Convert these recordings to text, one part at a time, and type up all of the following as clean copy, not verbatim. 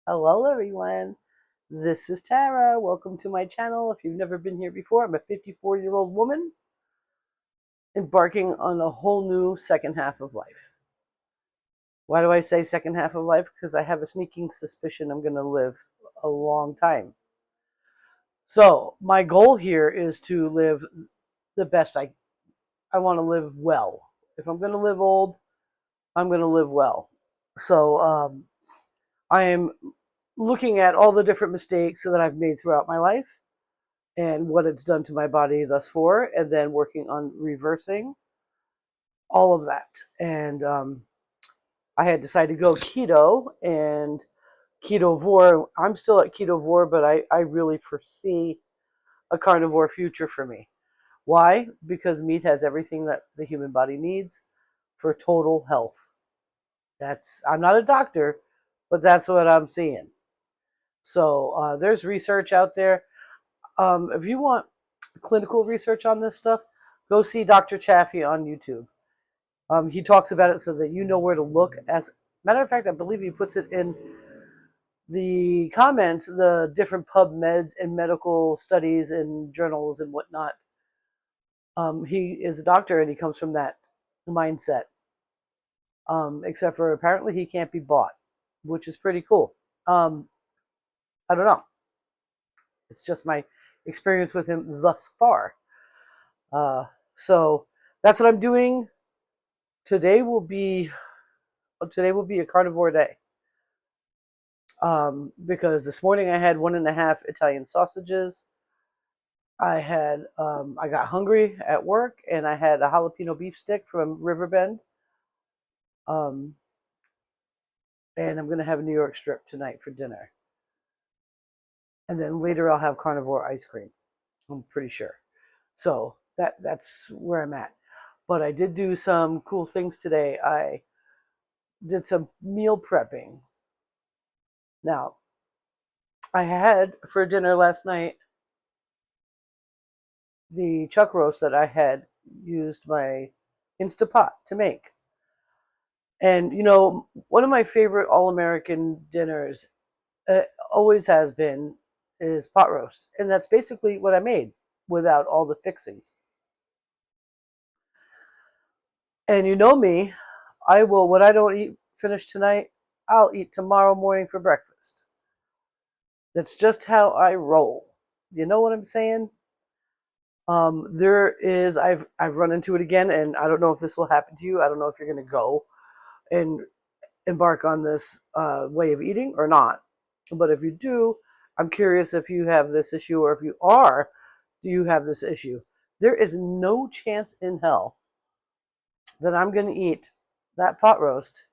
Hello, everyone. This is Tara. Welcome to my channel. If you've never been here before, I'm a 54-year-old woman embarking on a whole new second half of life. Why do I say second half of life? Because I have a sneaking suspicion I'm going to live a long time. So, my goal here is to live the best I want to live well. If I'm going to live old, I'm going to live well. So, I am looking at all the different mistakes that I've made throughout my life and what it's done to my body thus far, and then working on reversing all of that. And I had decided to go keto and ketovore. I'm still at ketovore, but I really foresee a carnivore future for me. Why? Because meat has everything that the human body needs for total health. I'm not a doctor, but that's what I'm seeing. So there's research out there. If you want clinical research on this stuff, go see Dr. Chaffee on YouTube. He talks about it so that you know where to look. As a matter of fact, I believe he puts it in the comments, the different PubMeds and medical studies and journals and whatnot. He is a doctor and he comes from that mindset. Except for apparently he can't be bought, which is pretty cool. I don't know. It's just my experience with him thus far. Uh, so that's what I'm doing. Today will be today will be a carnivore day. Because this morning I had 1.5 Italian sausages. I got hungry at work and I had a jalapeno beef stick from Riverbend. Um, and I'm gonna have a New York strip tonight for dinner. And then later I'll have carnivore ice cream. I'm pretty sure. So that's where I'm at. But I did do some cool things today. I did some meal prepping. Now, I had for dinner last night the chuck roast that I had used my Instapot to make. And one of my favorite all-American dinners uh, always has been is pot roast, and that's basically what I made without all the fixings. And you know me, I will what I don't eat finish tonight, I'll eat tomorrow morning for breakfast. That's just how I roll. You know what I'm saying? There is I've run into it again, and I don't know if this will happen to you. I don't know if you're going to go and embark on this way of eating or not. But if you do, I'm curious if you have this issue, or if you are, do you have this issue? There is no chance in hell that I'm going to eat that pot roast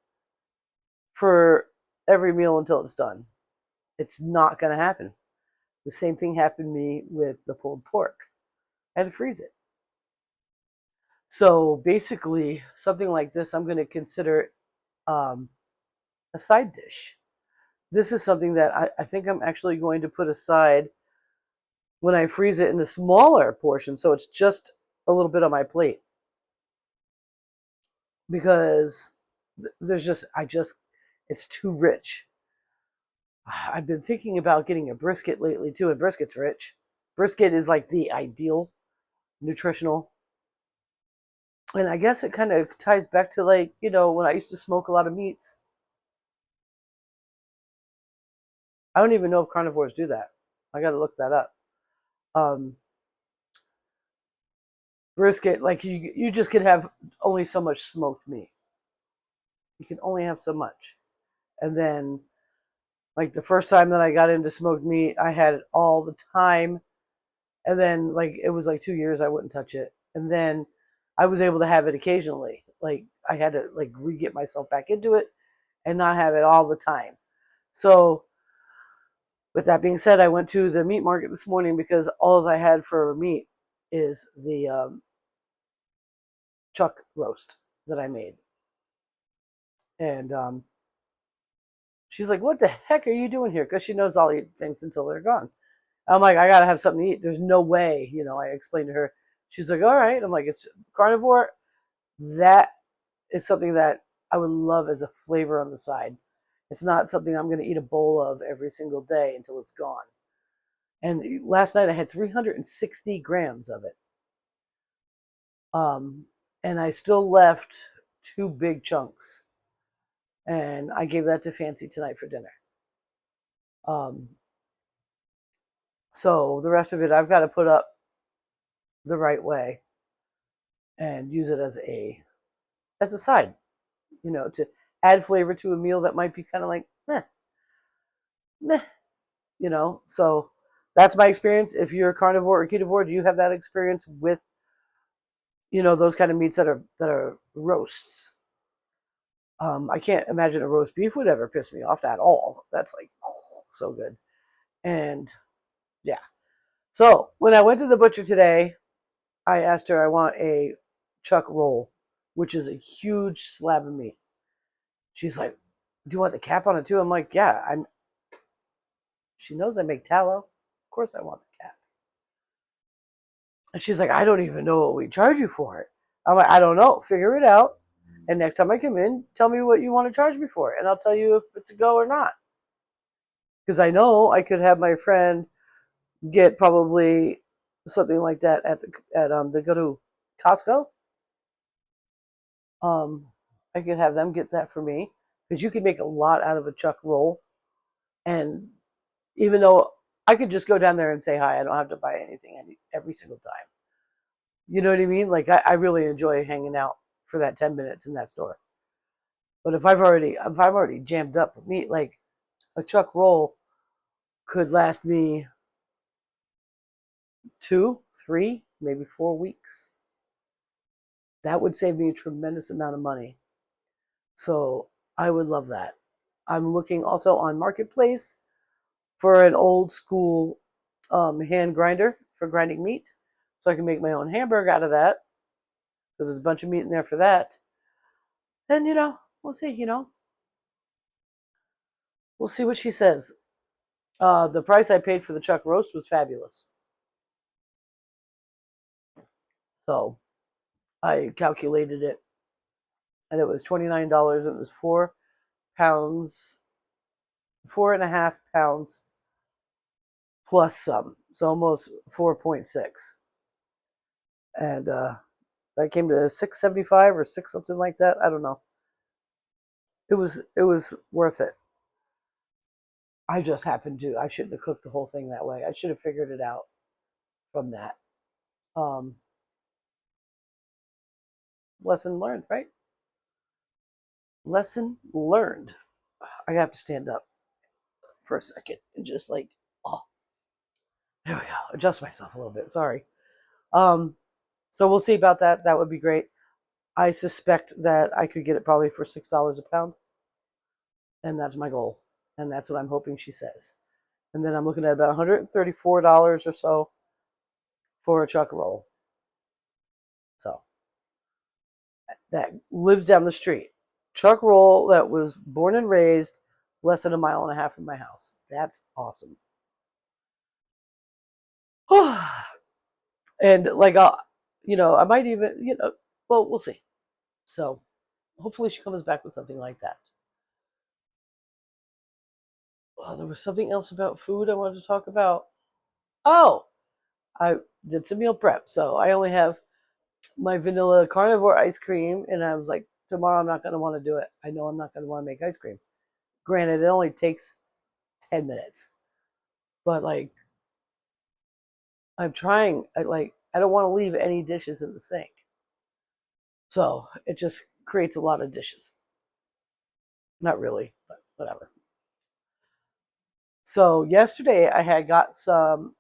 for every meal until it's done. It's not going to happen. The same thing happened to me with the pulled pork. I had to freeze it. So basically, something like this, I'm going to consider um, a side dish. This is something that I think I'm actually going to put aside when I freeze it in a smaller portion, so it's just a little bit on my plate. Because there's just, it's too rich. I've been thinking about getting a brisket lately too, and brisket's rich. Brisket is like the ideal nutritional. And I guess it kind of ties back to, like, when I used to smoke a lot of meats. I don't even know if carnivores do that. I got to look that up. Um, Brisket, like, you just can have only so much smoked meat. You can only have so much. And then, like, the first time that I got into smoked meat, I had it all the time. And then, like, it was like 2 years I wouldn't touch it. And then I was able to have it occasionally. Like, I had to, like, re-get myself back into it and not have it all the time. So, with that being said, I went to the meat market this morning because all I had for meat is the chuck roast that I made. And she's like, "What the heck are you doing here?" Because she knows I'll eat things until they're gone. I'm like, "I gotta have something to eat. There's no way." I explained to her. She's like, "All right." I'm like, "It's carnivore. That is something that I would love as a flavor on the side." It's not something I'm going to eat a bowl of every single day until it's gone. And last night I had 360 grams of it. Um, and I still left 2 big chunks. And I gave that to Fancy tonight for dinner. Um, so the rest of it I've got to put up the right way and use it as a side, to add flavor to a meal that might be kind of like meh, meh, So that's my experience. If you're a carnivore or ketovore, do you have that experience with those kind of meats that are roasts? I can't imagine a roast beef would ever piss me off at all. That's like so good. And yeah. So when I went to the butcher today, I asked her I want a chuck roll, which is a huge slab of meat. She's like, "Do you want the cap on it too?" I'm like, "Yeah." She knows I make tallow. Of course I want the cap. And she's like, "I don't even know what we charge you for it." I'm like, "I don't know. Figure it out. And next time I come in, tell me what you want to charge me for it, and I'll tell you if it's a go or not." Because I know I could have my friend get probably something like that at go to Costco. I could have them get that for me because you can make a lot out of a chuck roll. And even though I could just go down there and say hi, I don't have to buy anything every single time. You know what I mean? Like I really enjoy hanging out for that 10 minutes in that store. But if I'm already jammed up with meat, like a chuck roll could last me 2, 3, maybe 4 weeks. That would save me a tremendous amount of money. So I would love that. I'm looking also on Marketplace for an old school hand grinder for grinding meat, so I can make my own hamburger out of that because there's a bunch of meat in there for that. And we'll see. We'll see what she says. The price I paid for the chuck roast was fabulous. So I calculated it, and it was $29, and it was 4 pounds, 4.5 pounds plus some, so almost 4.6. And that came to 6.75 or six something like that. I don't know. It was worth it. I just happened to. I shouldn't have cooked the whole thing that way. I should have figured it out from that. Um, Lesson learned, right? Lesson learned. I have to stand up for a second and just oh, there we go. Adjust myself a little bit. Sorry. Um, so we'll see about that. That would be great. I suspect that I could get it probably for $6 a pound, and that's my goal, and that's what I'm hoping she says. And then I'm looking at about $134 or so for a chuck roll. So that lives down the street. Chuck roll that was born and raised less than a mile and a half from my house. That's awesome. And I might even, well, we'll see. So hopefully she comes back with something like that. Oh, there was something else about food I wanted to talk about. Oh, I did some meal prep. So I only have my vanilla carnivore ice cream, and I was like, tomorrow I'm not going to want to do it. I know I'm not going to want to make ice cream. Granted, it only takes 10 minutes, but I'm trying. I don't want to leave any dishes in the sink, so it just creates a lot of dishes. Not really, but whatever. So yesterday I had got some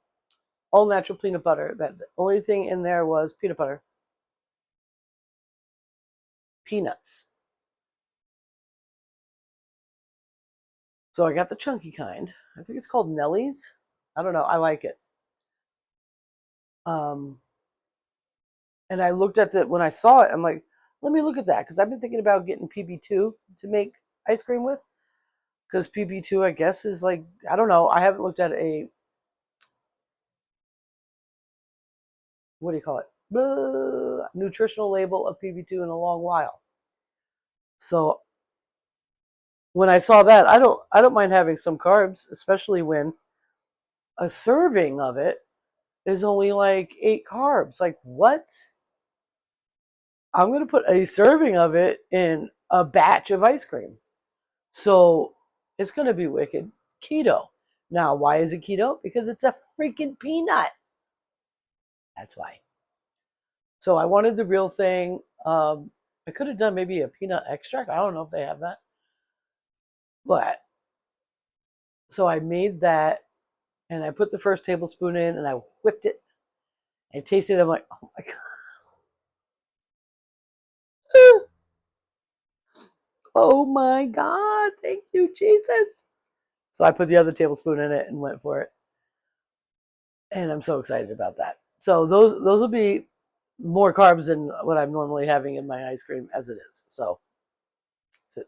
all natural peanut butter. That the only thing in there was peanut butter, peanuts. So I got the chunky kind. I think it's called Nellie's. I don't know. I like it. Um, and I looked at it when I saw it. I'm like, let me look at that because I've been thinking about getting PB2 to make ice cream with. Because PB2, I guess, is like, I don't know. I haven't looked at what do you call it? Nutritional label of PB2 in a long while. So when I saw that, I don't mind having some carbs, especially when a serving of it is only like 8 carbs. Like what? I'm gonna put a serving of it in a batch of ice cream. So it's gonna be wicked keto. Now, why is it keto? Because it's a freaking peanut. That's why. So I wanted the real thing. I could have done maybe a peanut extract. I don't know if they have that. But so I made that and I put the first tablespoon in and I whipped it. I tasted it. I'm like, oh my God. Oh my God. Thank you, Jesus. So I put the other tablespoon in it and went for it. And I'm so excited about that. So those will be more carbs than what I'm normally having in my ice cream as it is. So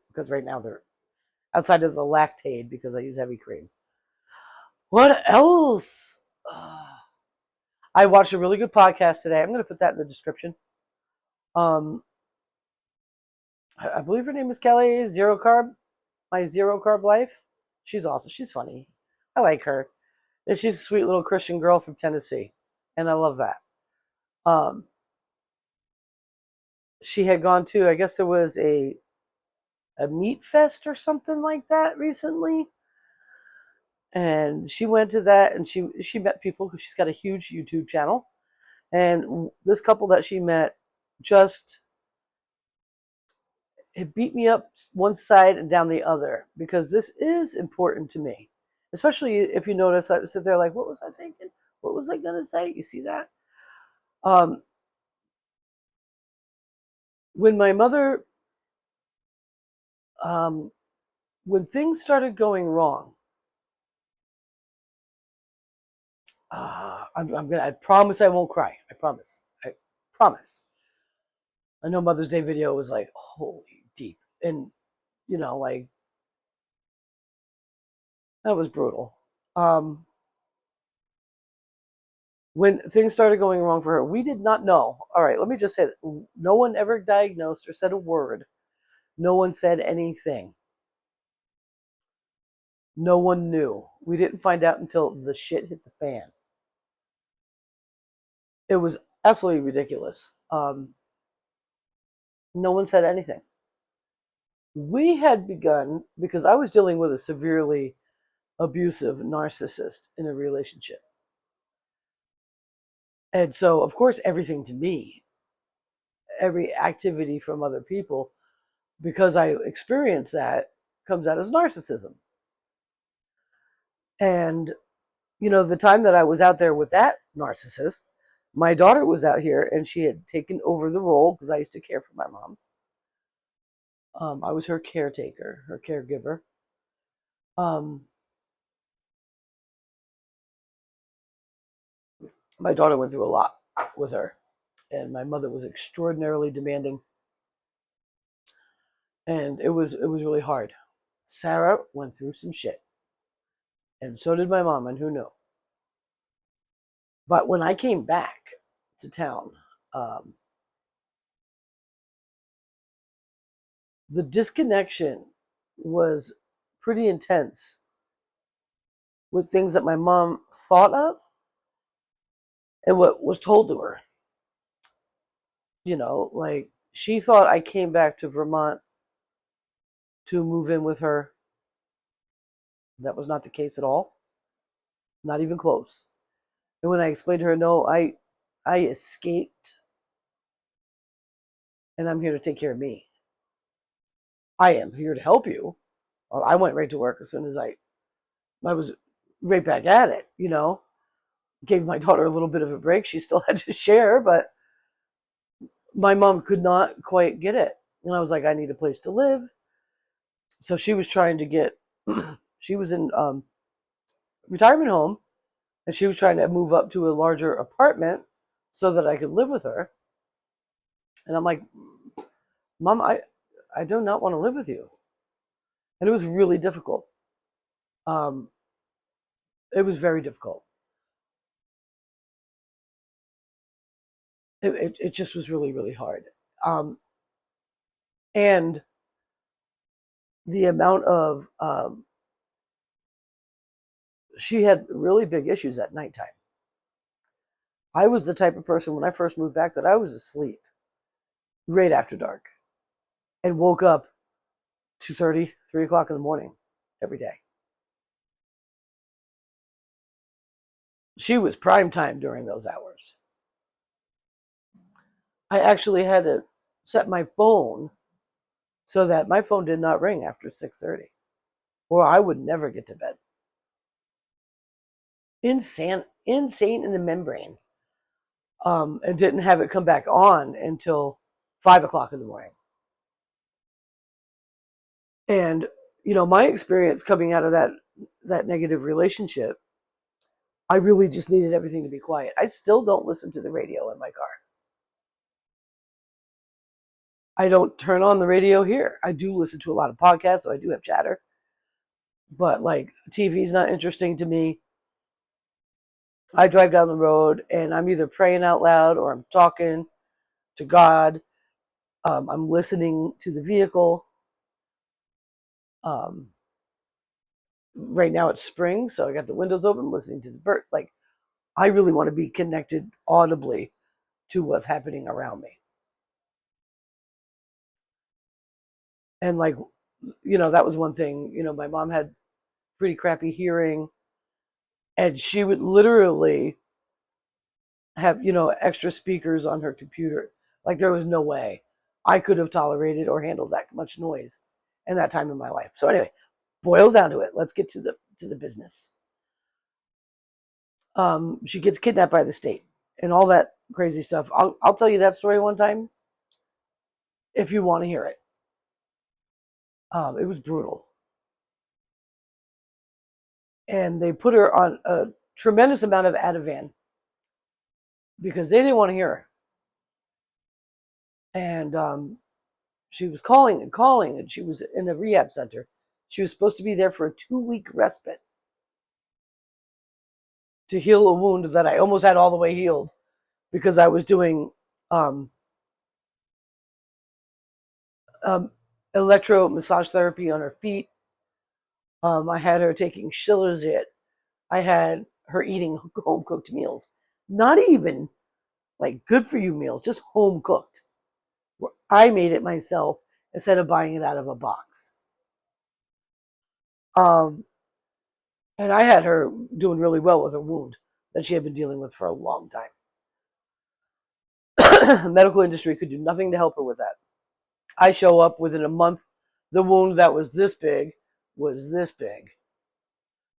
because right now they're outside of the lactate because I use heavy cream. What else? I watched a really good podcast today. I'm going to put that in the description. Um, I believe her name is Kelly. Zero Carb, My Zero Carb Life. She's awesome. She's funny. I like her. And she's a sweet little Christian girl from Tennessee, and I love that. Um, she had gone to, I guess there was a meat fest or something like that recently, and she went to that and she met people because she's got a huge YouTube channel. And this couple that she met just it beat me up one side and down the other because this is important to me. Especially if you notice I sit there like, what was I thinking? What was I gonna say? You see that? Um, when my mother, um, when things started going wrong, I'm gonna. I promise I won't cry. I promise. I promise. I know Mother's Day video was like holy deep, and like that was brutal. Um, when things started going wrong for her, we did not know. All right, let me just say that no one ever diagnosed or said a word. No one said anything. No one knew. We didn't find out until the shit hit the fan. It was absolutely ridiculous. No one said anything. We had begun because I was dealing with a severely abusive narcissist in a relationship. And so, of course, everything to me, every activity from other people, because I experienced that, comes out as narcissism. And, the time that I was out there with that narcissist, my daughter was out here and she had taken over the role because I used to care for my mom. I was her caretaker, her caregiver. Um, my daughter went through a lot with her, and my mother was extraordinarily demanding, and it was really hard. Sarah went through some shit, and so did my mom, and who knew? But when I came back to town, um, the disconnection was pretty intense with things that my mom thought of and what was told to her. Like she thought I came back to Vermont to move in with her. That was not the case at all, not even close. And when I explained to her, no, I escaped and I'm here to take care of me. I am here to help you. Well, I went right to work as soon as I was right back at it. Gave my daughter a little bit of a break. She still had to share, but my mom could not quite get it. And I was like, I need a place to live. So she was trying to get, she was in retirement home, and she was trying to move up to a larger apartment so that I could live with her. And I'm like, Mom, I do not want to live with you. And it was really difficult. Um, it was very difficult. It just was really, really hard. And the amount of she had really big issues at nighttime. I was the type of person when I first moved back that I was asleep right after dark and woke up 2:30, 3 o'clock in the morning every day. She was prime time during those hours. I actually had to set my phone so that my phone did not ring after 6:30, or I would never get to bed. Insane in the membrane. And didn't have it come back on until 5 o'clock in the morning. And my experience coming out of that negative relationship, I really just needed everything to be quiet. I still don't listen to the radio in my car. I don't turn on the radio here. I do listen to a lot of podcasts, so I do have chatter. But like TV's not interesting to me. I drive down the road and I'm either praying out loud or I'm talking to God. I'm listening to the vehicle. Right now it's spring, so I got the windows open, listening to the birds. Like, I really want to be connected audibly to what's happening around me. And like, that was one thing. My mom had pretty crappy hearing, and she would literally have, extra speakers on her computer. Like, there was no way I could have tolerated or handled that much noise in that time in my life. So anyway, boils down to it. Let's get to the business. She gets kidnapped by the state and all that crazy stuff. I'll tell you that story one time if you want to hear it. It was brutal. And they put her on a tremendous amount of Ativan because they didn't want to hear her. And she was calling and calling, and she was in a rehab center. She was supposed to be there for a 2-week respite to heal a wound that I almost had all the way healed because I was doing electro massage therapy on her feet. I had her taking Shilajit. I had her eating home cooked meals. Not even like good for you meals, just home cooked. I made it myself instead of buying it out of a box. And I had her doing really well with her wound that she had been dealing with for a long time. The medical industry could do nothing to help her with that. I show up within a month. The wound that was this big was this big.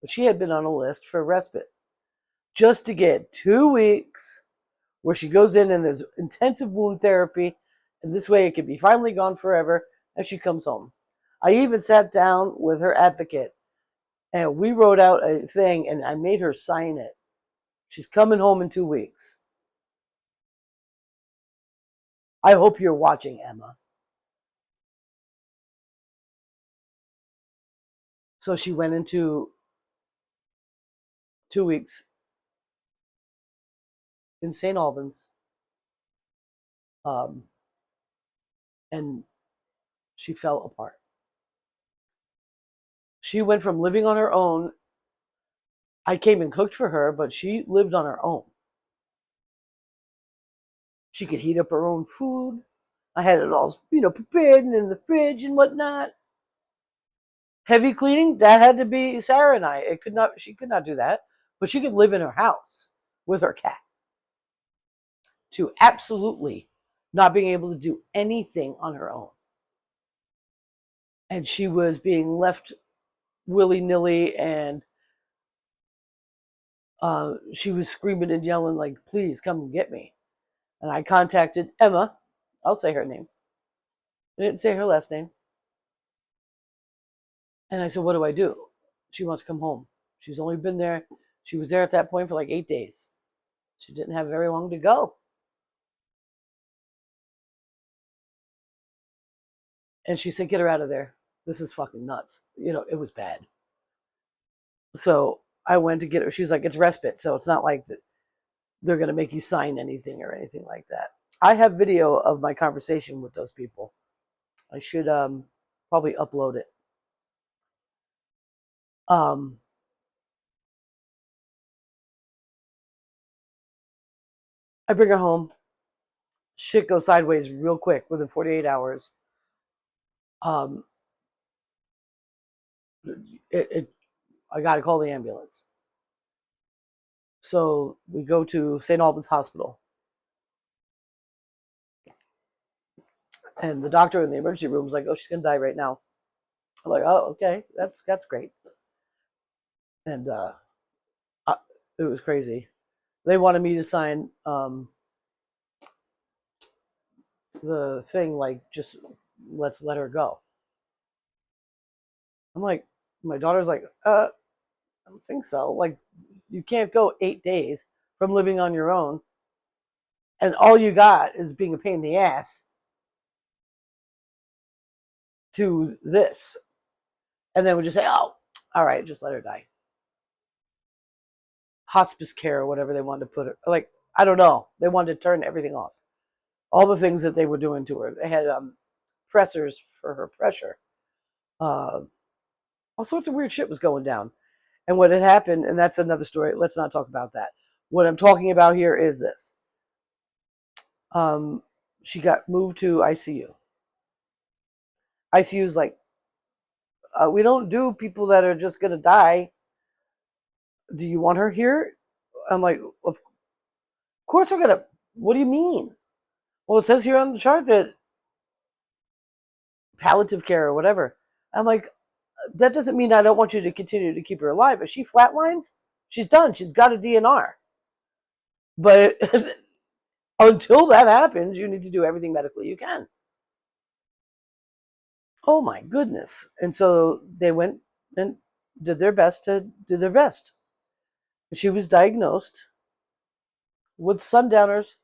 But she had been on a list for respite just to get 2 weeks where she goes in and there's intensive wound therapy. And this way it can be finally gone forever and she comes home. I even sat down with her advocate and we wrote out a thing and I made her sign it. She's coming home in 2 weeks. I hope you're watching, Emma. So she went into 2 weeks in St. Albans. Um, and she fell apart. She went from living on her own. I came and cooked for her, but she lived on her own. She could heat up her own food. I had it all, prepared and in the fridge and whatnot. Heavy cleaning, that had to be Sarah and I. She could not do that, but she could live in her house with her cat. To absolutely not being able to do anything on her own. And she was being left willy-nilly, and she was screaming and yelling like, please come and get me. And I contacted Emma. I'll say her name. I didn't say her last name. And I said, what do I do? She wants to come home. She's only been there. She was there at that point for like 8 days. She didn't have very long to go. And she said, get her out of there. This is fucking nuts. It was bad. So I went to get her. She's like, it's respite. So it's not like they're going to make you sign anything or anything like that. I have video of my conversation with those people. I should probably upload it. Um, I bring her home. Shit goes sideways real quick within 48 hours. Um, I got to call the ambulance. So we go to St. Albans Hospital. And the doctor in the emergency room was like, "Oh, she's gonna die right now." I'm like, "Oh, okay, that's great." And I, it was crazy. They wanted me to sign the thing, like, just let's let her go. I'm like, my daughter's like, I don't think so. Like, you can't go 8 days from living on your own, and all you got is being a pain in the ass to this, and then we just say, "Oh, all right, just let her die." Hospice care or whatever they wanted to put it. Like, I don't know. They wanted to turn everything off. All the things that they were doing to her. They had pressors for her pressure. Uh, all sorts of weird shit was going down. And what had happened, and that's another story. Let's not talk about that. What I'm talking about here is this. Um, she got moved to ICU. ICU is like, we don't do people that are just going to die. Do you want her here? I'm like, of course we're going to. What do you mean? Well, it says here on the chart that palliative care or whatever. I'm like, that doesn't mean I don't want you to continue to keep her alive. If she flatlines, she's done. She's got a DNR. But until that happens, you need to do everything medically you can. Oh my goodness. And so they went and did their best to do their best. She was diagnosed with Sundowners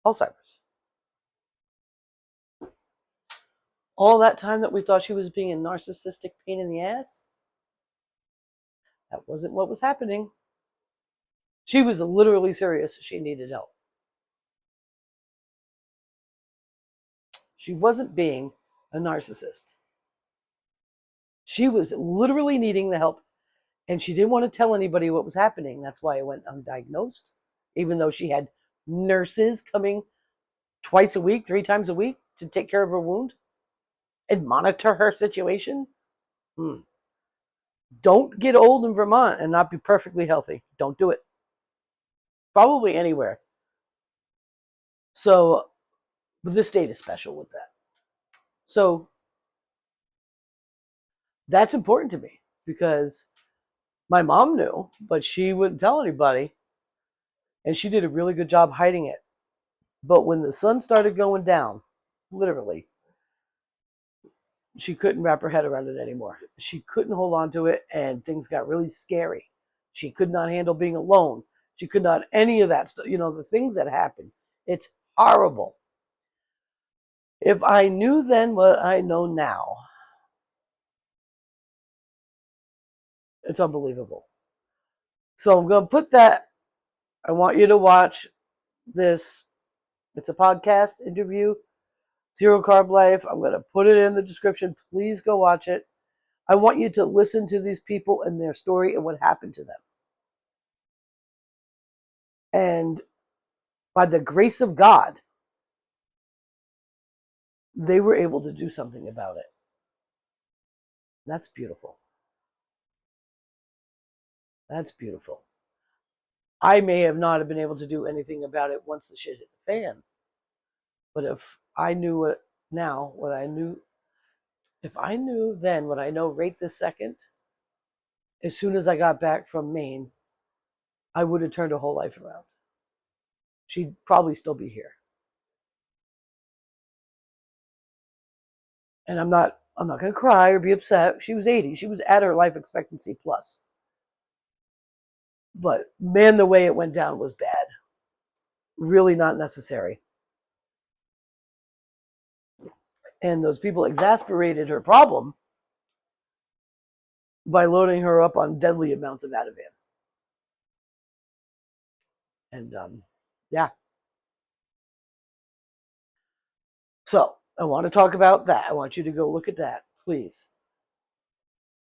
Alzheimer's. All that time that we thought she was being a narcissistic pain in the ass, that wasn't what was happening. She was literally serious. She needed help. She wasn't being a narcissist. She was literally needing the help, and she didn't want to tell anybody what was happening. That's why it went undiagnosed, even though she had nurses coming twice a week, 3 times a week to take care of her wound and monitor her situation. Don't get old in Vermont and not be perfectly healthy. Don't do it. Probably anywhere. So, but this state is special with that. So that's important to me because my mom knew, but she wouldn't tell anybody. And she did a really good job hiding it. But when the sun started going down, literally, she couldn't wrap her head around it anymore. She couldn't hold on to it, and things got really scary. She could not handle being alone. She could not, any of that stuff, the things that happened. It's horrible. If I knew then what I know now, it's unbelievable. So I'm going to put that. I want you to watch this. It's a podcast interview, Zero Carb Life. I'm going to put it in the description. Please go watch it. I want you to listen to these people and their story and what happened to them. And by the grace of God, they were able to do something about it. That's beautiful. That's beautiful. I may have not have been able to do anything about it once the shit hit the fan. But if I knew it now, what I knew, if I knew then what I know right this second, as soon as I got back from Maine, I would have turned her whole life around. She'd probably still be here. And I'm not going to cry or be upset. She was 80. She was at her life expectancy plus. But man, the way it went down was bad. Really not necessary. And those people exasperated her problem by loading her up on deadly amounts of Ativan. And yeah. So I want to talk about that. I want you to go look at that, please.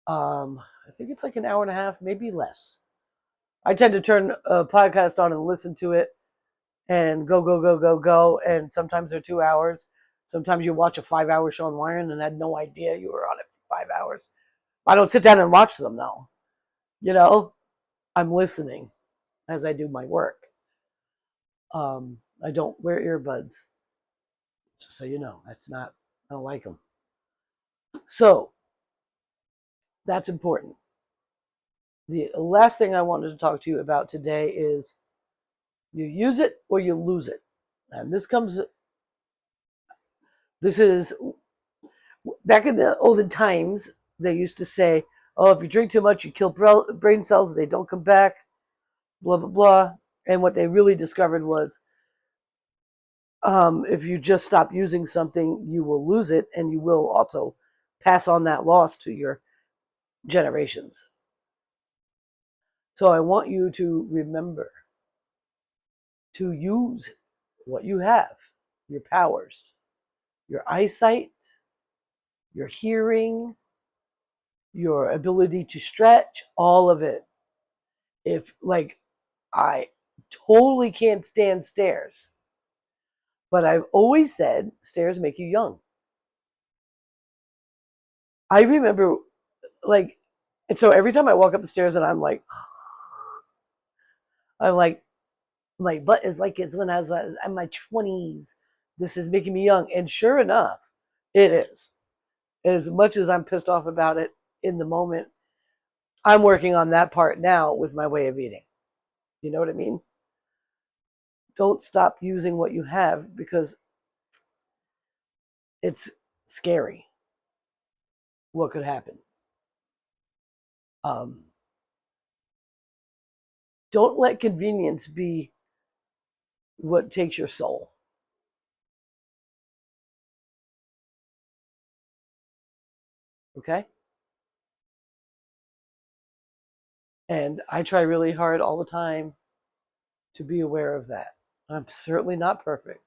I think it's like an hour and a half, maybe less. I tend to turn a podcast on and listen to it and go, go, go, go, go. And sometimes they're 2 hours. Sometimes you watch a 5 hour show on Wired and had no idea you were on it for 5 hours. I don't sit down and watch them though. You know, I'm listening as I do my work. I don't wear earbuds. Just so you know, I don't like them. So that's important. The last thing I wanted to talk to you about today is you use it or you lose it. And this is back in the olden times, they used to say, oh, if you drink too much, you kill brain cells, they don't come back, blah, blah, blah. And what they really discovered was if you just stop using something, you will lose it, and you will also pass on that loss to your generations. So I want you to remember to use what you have, your powers, your eyesight, your hearing, your ability to stretch, all of it. If, like, I totally can't stand stairs, but I've always said stairs make you young. I remember, like, and so every time I walk up the stairs and I'm like, my butt is like it's when I was in my 20s. This is making me young. And sure enough, it is. As much as I'm pissed off about it in the moment, I'm working on that part now with my way of eating. You know what I mean? Don't stop using what you have because it's scary what could happen. Um, don't let convenience be what takes your soul. Okay? And I try really hard all the time to be aware of that. I'm certainly not perfect.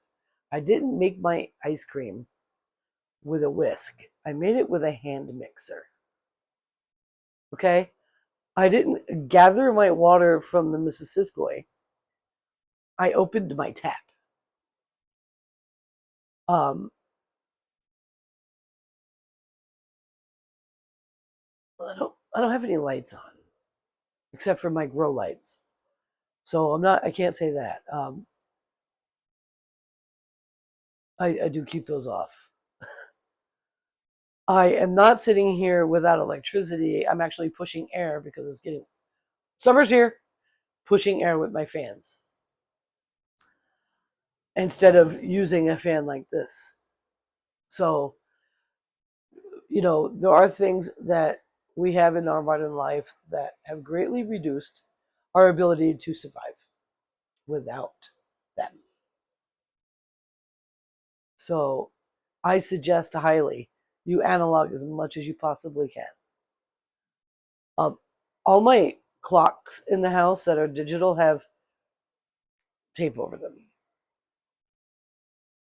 I didn't make my ice cream with a whisk. I made it with a hand mixer. Okay? I didn't gather my water from the Mississippi. I opened my tap. Um, I don't have any lights on except for my grow lights. So I can't say that. I do keep those off. I am not sitting here without electricity. I'm actually pushing air because it's getting summer's here, pushing air with my fans instead of using a fan like this. So, there are things that we have in our modern life that have greatly reduced our ability to survive without them. So, I suggest highly you analog as much as you possibly can. Um, all my clocks in the house that are digital have tape over them,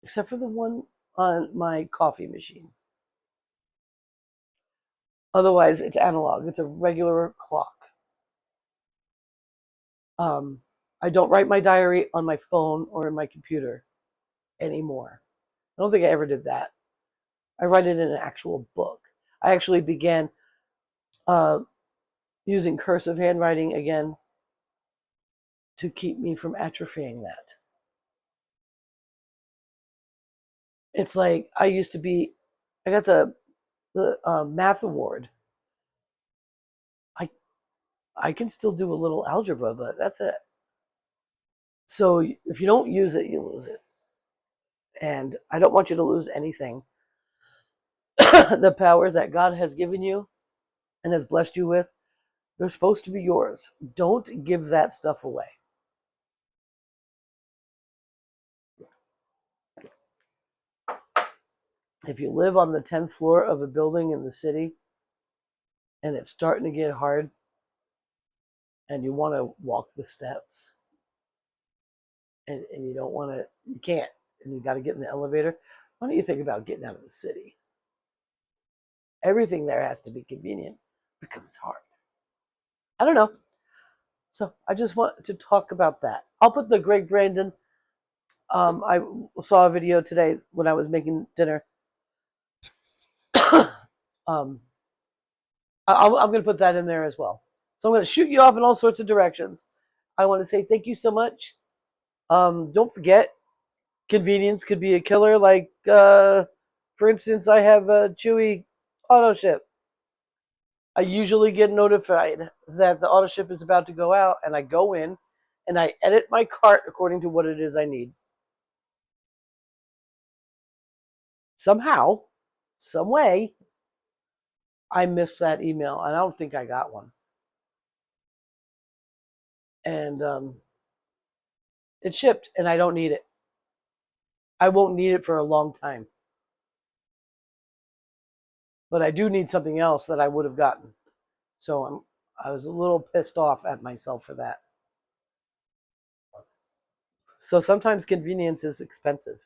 except for the one on my coffee machine. Otherwise, it's analog. It's a regular clock. I don't write my diary on my phone or in my computer anymore. I don't think I ever did that. I write it in an actual book. I actually began uh, using cursive handwriting again to keep me from atrophying that. It's like I got the math award. I I can still do a little algebra, but that's it. So if you don't use it, you lose it. And I don't want you to lose anything. The powers that God has given you and has blessed you with, they're supposed to be yours. Don't give that stuff away. If you live on the 10th floor of a building in the city and it's starting to get hard and you want to walk the steps and you don't want to, you can't, and you got to get in the elevator, why don't you think about getting out of the city? Everything there has to be convenient. because it's hard. I don't know. So I just want to talk about that. I'll put the Greg Braden. I saw a video today when I was making dinner. um, I'm going to put that in there as well. So I'm going to shoot you off in all sorts of directions. I want to say thank you so much. Don't forget, convenience could be a killer. Like, for instance, I have a Chewy auto ship. I usually get notified that the auto ship is about to go out, and I go in and I edit my cart according to what it is I need. Somehow, some way, I missed that email, and I don't think I got one. And it shipped, and I don't need it. I won't need it for a long time. But I do need something else that I would have gotten. So I was a little pissed off at myself for that. So sometimes convenience is expensive.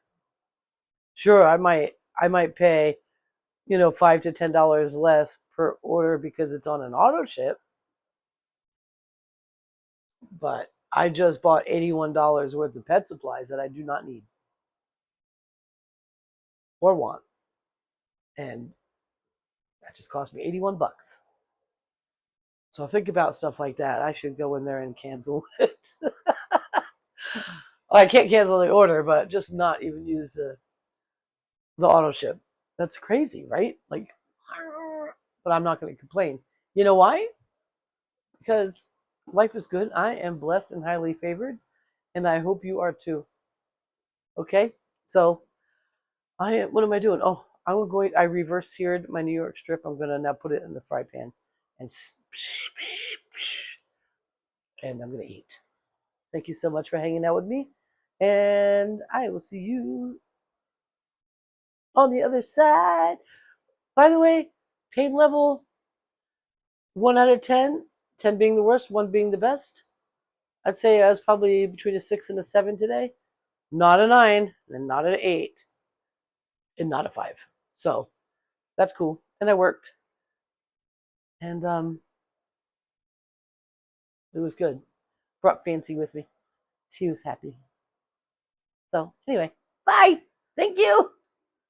Sure, I might pay, $5 to $10 less per order because it's on an auto ship, but I just bought $81 worth of pet supplies that I do not need or want. And that just cost me 81 bucks. So think about stuff like that. I should go in there and cancel it. Well, I can't cancel the order, but just not even use the auto ship. That's crazy, right? Like, but I'm not going to complain. You know why? Because life is good. I am blessed and highly favored, and I hope you are too. Okay? So, what am I doing? Oh, I reverse seared my New York strip. I'm going to now put it in the fry pan and I'm going to eat. Thank you so much for hanging out with me, and I will see you on the other side. By the way, pain level 1 out of 10, 10 being the worst, 1 being the best. I'd say I was probably between a 6 and a 7 today. Not a 9, and not an 8, and not a 5. So that's cool. And I worked. And it was good. Brought Fancy with me. She was happy. So anyway, bye. Thank you.